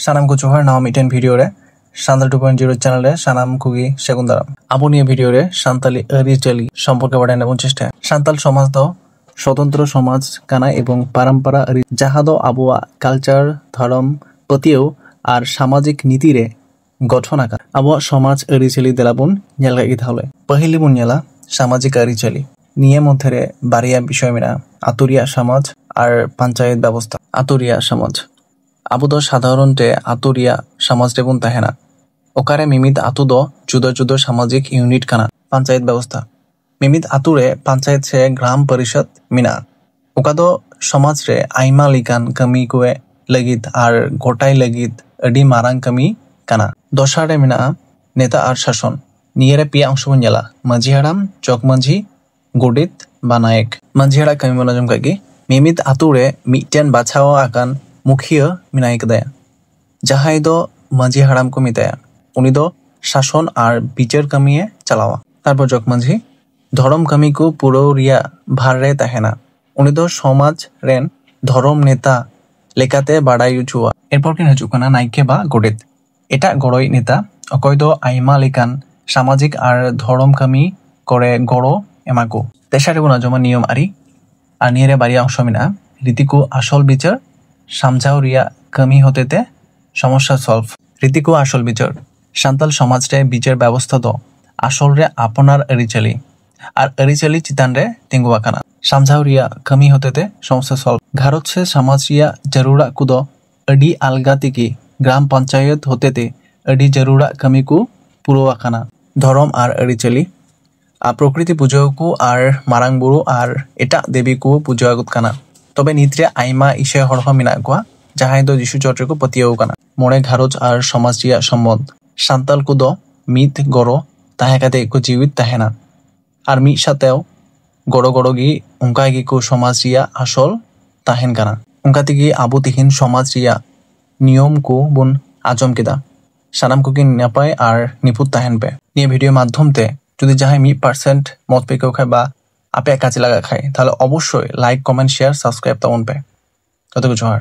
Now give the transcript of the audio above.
Sanam ko johar now miten video re Santal 2.0 channel re sanam kugi segun daram abo niye video re Santali arizali সম্পর্কে বাড়ায় নেবার চেষ্টা সান্তাল সমাজ দ স্বতন্ত্র সমাজ কানা এবং পারম্পরা যাহা দ আবহাওয়া কালচার ধর্ম প্রতিও আর সামাজিক নীতিরে গঠন আকার আবহাওয়া সমাজ আরিচালি দেলাবন নেলগা ইথালে পহিলি বুন নেলা সামাজিক আরিচালি নিয়ে মধ্যে বাড়িয়া বিষয় মেনা আতুরিয়া সমাজ আর পঞ্চায়েত ব্যবস্থা আতুরিয়া সমাজ আবু দ সাধারণতে আতুরিয়া সমাজ রেবন তাহেনা ওকারে মিমিত আতু দ জুদা জুদা সামাজিক ইউনিট কানা পঞ্চায়েত ব্যবস্থা मिमित आतुरे पंचायत से ग्राम परिषद मिना ओकादो समाज रे आइमा लिकान कमी कोए लगित आर गोटाई लगित अडी मारांग कमी काना दशा मिना नेता आर शासन नियरे पिया अंश बनेला माझी हाराम चौक माझी गोडित बानायक माझी हारा कमी बनाजम कागी मिमित आतुरे मिटेन बाछाओ आकान मुखिया मिनायक दया जहाय दो माझी हाराम को मिताया उनी दो शासन आर बिचार कमिए चलावा तारपर चौक माझी धरम कमी को पुरोरिया भारे ताहेना उनी दो समाज रेन धरम नेता लेकाते बाड़ाई उचुआ एरपर किन हजुकना नाइके बा गोडित एटा गड़ई नेता अकय दो आइमा लेकान सामाजिक आर धरम कमी करे गड़ो एमाको तेसारे बुना जमा नियम आरि आर नियरे बारिया अंश मिना रीतिको आसल बिचार सामझावरिया कमी होतेते समस्या सल्व रीतिको आसल बिचार सान्ताल समाज रे बिचार व्यवस्था दो आसल रे आपनार अरिचाली আর अरिचाली चितान रे तिंगुआ काना सामझावरिया कमी होतेते समस्या सल्व घारत से समाज रिया जरूरा कुदो अडी आलगाती की ग्राम पंचायत होतेते अडी जरूरा कमी को पुरोआ काना धरम आर अरिचाली आ प्रकृति पुजोको आर मारांग बुरु आर एटा देवी को पुजोआगुत काना तबे नित्रे आइमा इसे हरह मिना कोआ जहाय दो जिशु चट्रे को पतियाओ काना मोरे घारज आर समाज रिया सम्बन्ध सान्ताल कुदो मित गरो ताहेकाते को जीवित ताहेना আর মি সাথেও গড় গড়গি উনকাগি কো সমাজ রিয়া আসল তাহেন কানা উনকাতিগি আবুতিহীন সমাজ রিয়া নিয়ম কো বন আজম কিদা সানাম কুকি নাপায় আর নিপুত তাহেন পে নিয়ে ভিডিও মাধ্যমতে যদি যাহাই 1% মত পে কেউ খায় বা আপে কাজে লাগা খায় তাহলে অবশ্যই লাইক কমেন্ট শেয়ার সাবস্ক্রাইব তাউন পে ততটুকু জোহার